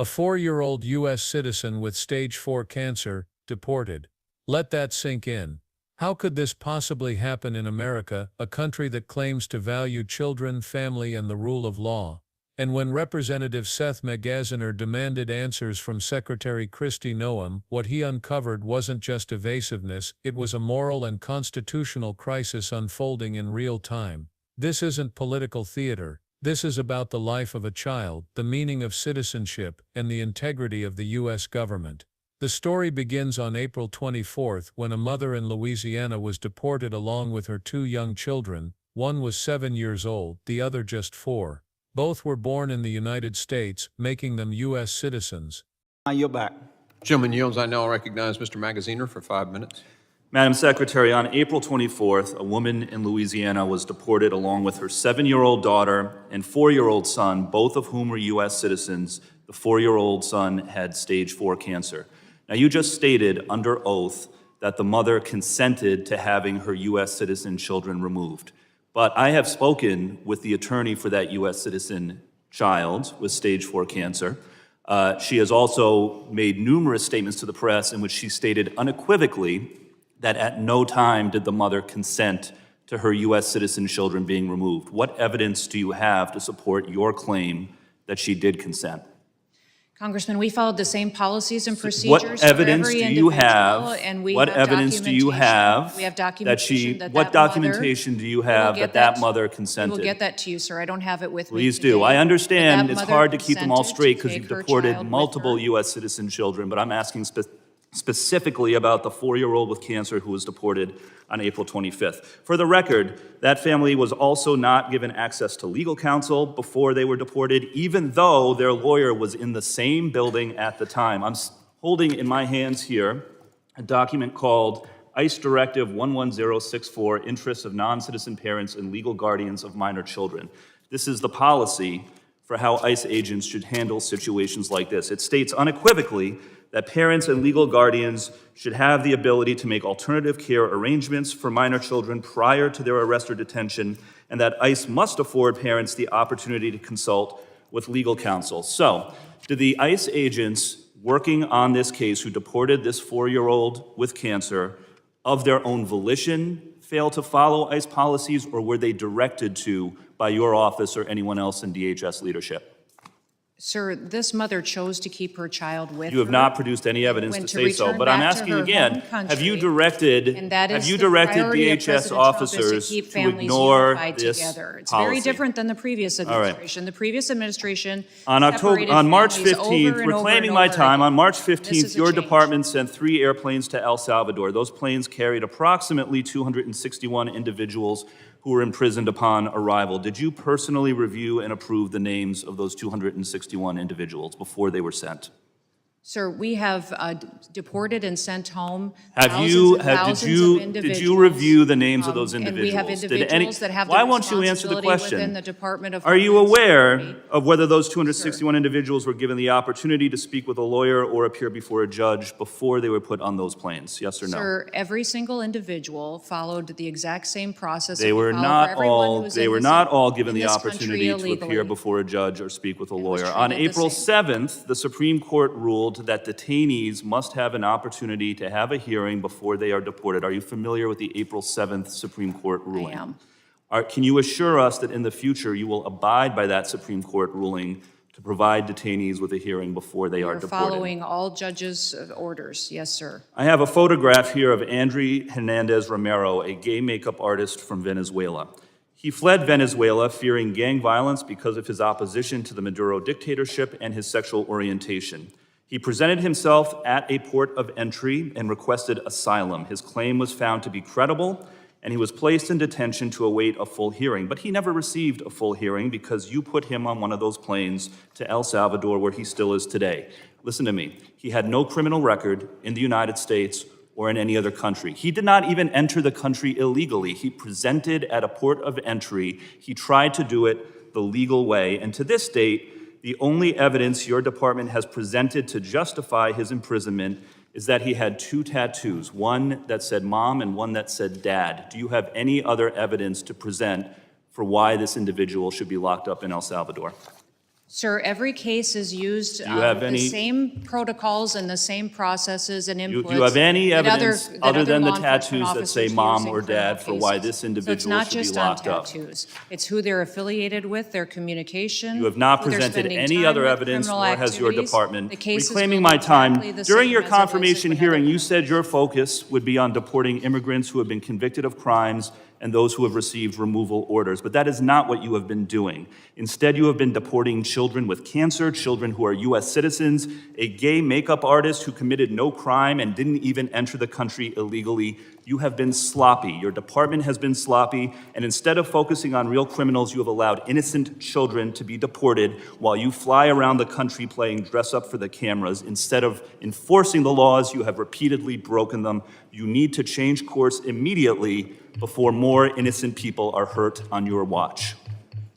A 4-year-old U.S. citizen with stage 4 cancer, deported. Let that sink in. How could this possibly happen in America, a country that claims to value children, family, and the rule of law? And when Representative Seth Magaziner demanded answers from Secretary Kristi Noem, what he uncovered wasn't just evasiveness, it was a moral and constitutional crisis unfolding in real time. This isn't political theater. This is about the life of a child, the meaning of citizenship, and the integrity of the U.S. government. The story begins on April 24th when a mother in Louisiana was deported along with her 2 young children. One was 7 years old, the other just 4. Both were born in the United States, making them U.S. citizens. You're back. Gentleman yields. I now recognize Mr. Magaziner for 5 minutes. Madam Secretary, on April 24th, a woman in Louisiana was deported along with her 7-year-old daughter and 4-year-old son, both of whom were U.S. citizens. The 4-year-old son had stage 4 cancer. Now, you just stated under oath that the mother consented to having her U.S. citizen children removed. But I have spoken with the attorney for that U.S. citizen child with stage 4 cancer. She has also made numerous statements to the press in which she stated unequivocally that at no time did the mother consent to her U.S. citizen children being removed. What evidence do you have to support your claim that she did consent? Congressman, we followed the same policies and procedures. What evidence do you have? And we what have evidence do you have? We have documentation that she. that what documentation do you have that mother consented? We will get that to you, sir. I don't have it with me. Please do. I understand it's hard to keep them all straight because you've consented to deported take her child multiple with her. U.S. citizen children, but I'm asking specifically about the 4-year-old with cancer who was deported on April 25th. For the record, that family was also not given access to legal counsel before they were deported, even though their lawyer was in the same building at the time. I'm holding in my hands here a document called ICE Directive 11064, Interests of Non-Citizen Parents and Legal Guardians of Minor Children. This is the policy for how ICE agents should handle situations like this. It states unequivocally that parents and legal guardians should have the ability to make alternative care arrangements for minor children prior to their arrest or detention, and that ICE must afford parents the opportunity to consult with legal counsel. So, did the ICE agents working on this case who deported this 4-year-old with cancer of their own volition fail to follow ICE policies, or were they directed to by your office or anyone else in DHS leadership? Sir, this mother chose to keep her child with her. You have not produced any evidence to say so, but I'm asking again, have you directed DHS officers to ignore this It's policy? very different than the previous administration. The previous administration on March 15th, reclaiming my time, on March 15th, your department sent 3 airplanes to El Salvador. Those planes carried approximately 261 individuals who were imprisoned upon arrival. Did you personally review and approve the names of those 261 individuals before they were sent? Sir, we have deported and sent home Did you review the names of those individuals? And we have individuals that have the Why won't you answer the question? within the Department of Are you Homeland aware Security. of whether those 261 individuals were given the opportunity to speak with a lawyer or appear before a judge before they were put on those planes? Yes or no? Sir, every single individual followed the exact same process. They were not all given the opportunity to appear before a judge or speak with a lawyer. On April 7th, the Supreme Court ruled that detainees must have an opportunity to have a hearing before they are deported. Are you familiar with the April 7th Supreme Court ruling? I am. Can you assure us that in the future you will abide by that Supreme Court ruling to provide detainees with a hearing before they are We're deported? following all judges' orders. Yes, sir. I have a photograph here of André Hernandez Romero, a gay makeup artist from Venezuela. He fled Venezuela fearing gang violence because of his opposition to the Maduro dictatorship and his sexual orientation. He presented himself at a port of entry and requested asylum. His claim was found to be credible, and he was placed in detention to await a full hearing. But he never received a full hearing because you put him on one of those planes to El Salvador, where he still is today. Listen to me. He had no criminal record in the United States or in any other country. He did not even enter the country illegally. He presented at a port of entry. He tried to do it the legal way, and to this date, the only evidence your department has presented to justify his imprisonment is that he had 2 tattoos, one that said mom and one that said dad. Do you have any other evidence to present for why this individual should be locked up in El Salvador? Sir, every case is used you have with the any- same protocols and the same processes and inputs. Do you have any that evidence that other than the law enforcement tattoos that say officers mom use in or criminal dad for why cases. this So it's individual not should be just on locked up? tattoos. It's who they're affiliated with, their communication. You have not who they're presented spending any time other with, evidence, criminal nor has your activities. department. The case is Reclaiming going my time, exactly the during same your as it is confirmation if hearing, another- you said your focus would be on deporting immigrants who have been convicted of crimes and those who have received removal orders. But that is not what you have been doing. Instead, you have been deporting children with cancer, children who are U.S. citizens, a gay makeup artist who committed no crime and didn't even enter the country illegally. You have been sloppy. Your department has been sloppy, and instead of focusing on real criminals, you have allowed innocent children to be deported while you fly around the country playing dress up for the cameras. Instead of enforcing the laws, you have repeatedly broken them. You need to change course immediately before more innocent people are hurt on your watch.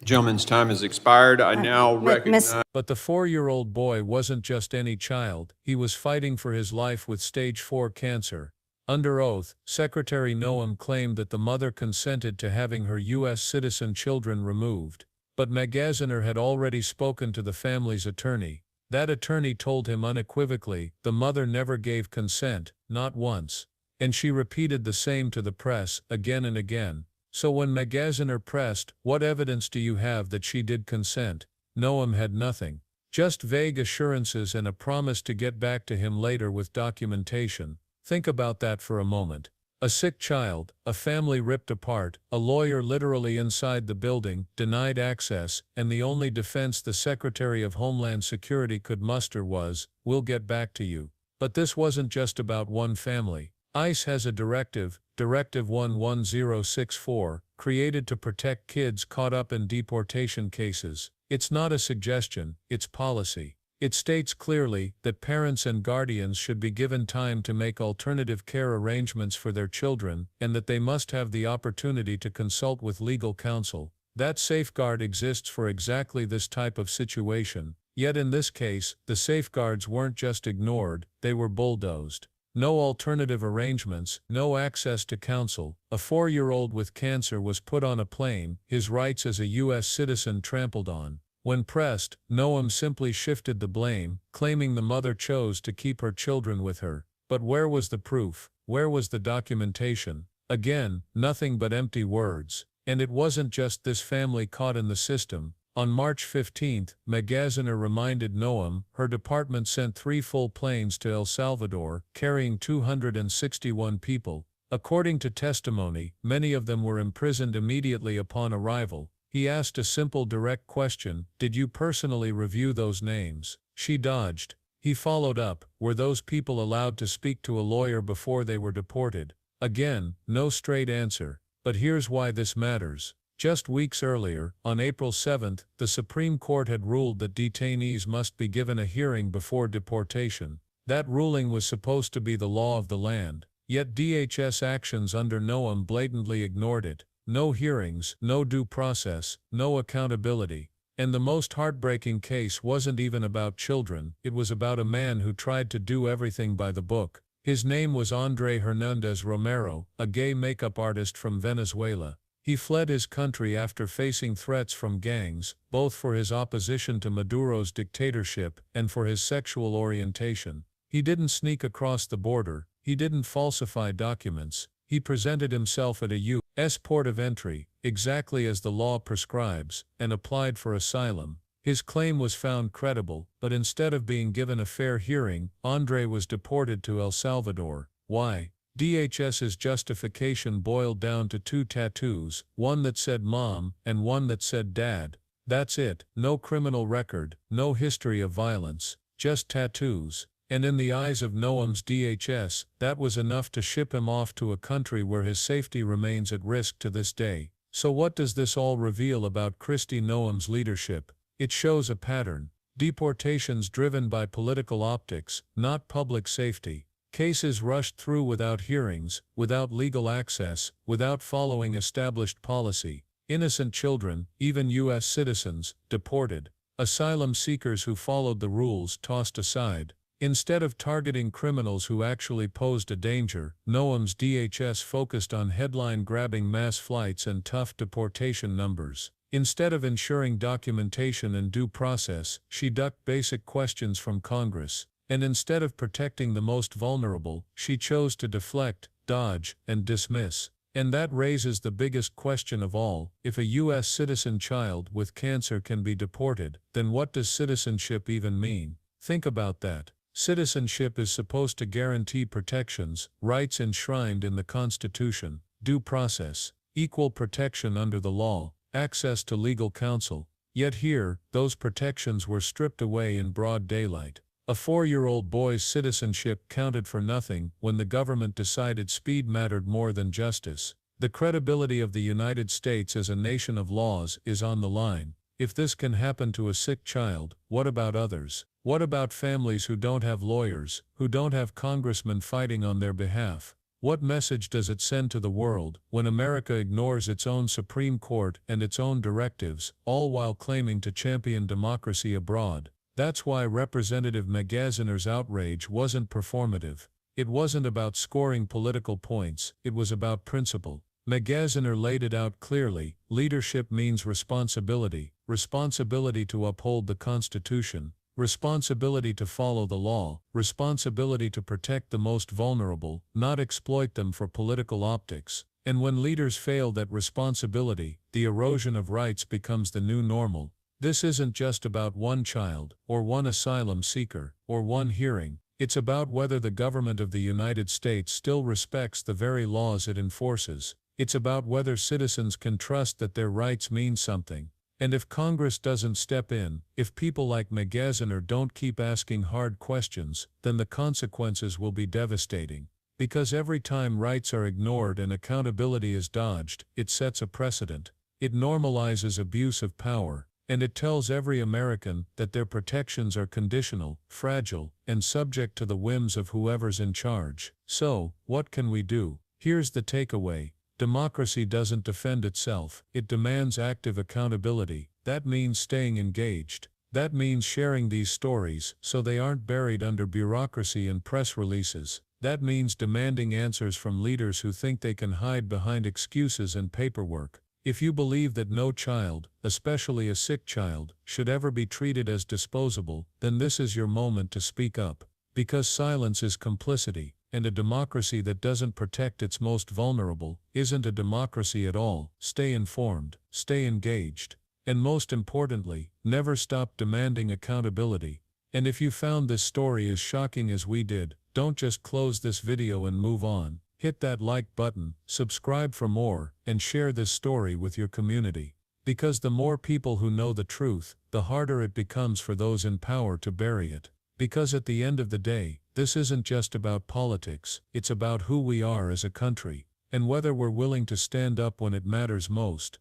Gentleman's time has expired. I now recognize. But the 4-year-old boy wasn't just any child, he was fighting for his life with stage 4 cancer. Under oath, Secretary Noem claimed that the mother consented to having her U.S. citizen children removed. But Magaziner had already spoken to the family's attorney. That attorney told him unequivocally the mother never gave consent, not once. And she repeated the same to the press again and again. So when Magaziner pressed, "What evidence do you have that she did consent?" Noem had nothing. Just vague assurances and a promise to get back to him later with documentation. Think about that for a moment. A sick child, a family ripped apart, a lawyer literally inside the building, denied access, and the only defense the Secretary of Homeland Security could muster was, "We'll get back to you." But this wasn't just about one family. ICE has a directive, Directive 11064, created to protect kids caught up in deportation cases. It's not a suggestion, it's policy. It states clearly that parents and guardians should be given time to make alternative care arrangements for their children, and that they must have the opportunity to consult with legal counsel. That safeguard exists for exactly this type of situation. Yet in this case, the safeguards weren't just ignored, they were bulldozed. No alternative arrangements, no access to counsel. A 4-year-old with cancer was put on a plane, his rights as a U.S. citizen trampled on. When pressed, Noem simply shifted the blame, claiming the mother chose to keep her children with her. But where was the proof? Where was the documentation? Again, nothing but empty words. And it wasn't just this family caught in the system. On March 15, Magaziner reminded Noem her department sent 3 full planes to El Salvador, carrying 261 people. According to testimony, many of them were imprisoned immediately upon arrival. He asked a simple direct question, "Did you personally review those names?" She dodged. He followed up, "Were those people allowed to speak to a lawyer before they were deported?" Again, no straight answer. But here's why this matters. Just weeks earlier, on April 7, the Supreme Court had ruled that detainees must be given a hearing before deportation. That ruling was supposed to be the law of the land. Yet DHS actions under Noem blatantly ignored it. No hearings, no due process, no accountability. And the most heartbreaking case wasn't even about children, it was about a man who tried to do everything by the book. His name was André Hernandez Romero, a gay makeup artist from Venezuela. He fled his country after facing threats from gangs, both for his opposition to Maduro's dictatorship and for his sexual orientation. He didn't sneak across the border, he didn't falsify documents, he presented himself at a U.S. port of entry, exactly as the law prescribes, and applied for asylum. His claim was found credible, but instead of being given a fair hearing, André was deported to El Salvador. Why? DHS's justification boiled down to 2 tattoos, one that said mom and one that said dad. That's it, no criminal record, no history of violence, just tattoos. And in the eyes of Noem's DHS, that was enough to ship him off to a country where his safety remains at risk to this day. So what does this all reveal about Kristi Noem's leadership? It shows a pattern. Deportations driven by political optics, not public safety. Cases rushed through without hearings, without legal access, without following established policy. Innocent children, even U.S. citizens, deported. Asylum seekers who followed the rules tossed aside. Instead of targeting criminals who actually posed a danger, Noem's DHS focused on headline-grabbing mass flights and tough deportation numbers. Instead of ensuring documentation and due process, she ducked basic questions from Congress. And instead of protecting the most vulnerable, she chose to deflect, dodge, and dismiss. And that raises the biggest question of all: if a U.S. citizen child with cancer can be deported, then what does citizenship even mean? Think about that. Citizenship is supposed to guarantee protections, rights enshrined in the Constitution, due process, equal protection under the law, access to legal counsel. Yet here, those protections were stripped away in broad daylight. A 4-year-old boy's citizenship counted for nothing when the government decided speed mattered more than justice. The credibility of the United States as a nation of laws is on the line. If this can happen to a sick child, what about others? What about families who don't have lawyers, who don't have congressmen fighting on their behalf? What message does it send to the world when America ignores its own Supreme Court and its own directives, all while claiming to champion democracy abroad? That's why Representative Magaziner's outrage wasn't performative. It wasn't about scoring political points, it was about principle. Magaziner laid it out clearly: leadership means responsibility, responsibility to uphold the Constitution, responsibility to follow the law, responsibility to protect the most vulnerable, not exploit them for political optics. And when leaders fail that responsibility, the erosion of rights becomes the new normal. This isn't just about one child, or one asylum seeker, or one hearing. It's about whether the government of the United States still respects the very laws it enforces. It's about whether citizens can trust that their rights mean something. And if Congress doesn't step in, if people like Magaziner don't keep asking hard questions, then the consequences will be devastating. Because every time rights are ignored and accountability is dodged, it sets a precedent. It normalizes abuse of power. And it tells every American that their protections are conditional, fragile, and subject to the whims of whoever's in charge. So, what can we do? Here's the takeaway. Democracy doesn't defend itself, it demands active accountability. That means staying engaged. That means sharing these stories so they aren't buried under bureaucracy and press releases. That means demanding answers from leaders who think they can hide behind excuses and paperwork. If you believe that no child, especially a sick child, should ever be treated as disposable, then this is your moment to speak up. Because silence is complicity, and a democracy that doesn't protect its most vulnerable isn't a democracy at all. Stay informed, stay engaged, and most importantly, never stop demanding accountability. And if you found this story as shocking as we did, don't just close this video and move on. Hit that like button, subscribe for more, and share this story with your community. Because the more people who know the truth, the harder it becomes for those in power to bury it. Because at the end of the day, this isn't just about politics, it's about who we are as a country, and whether we're willing to stand up when it matters most.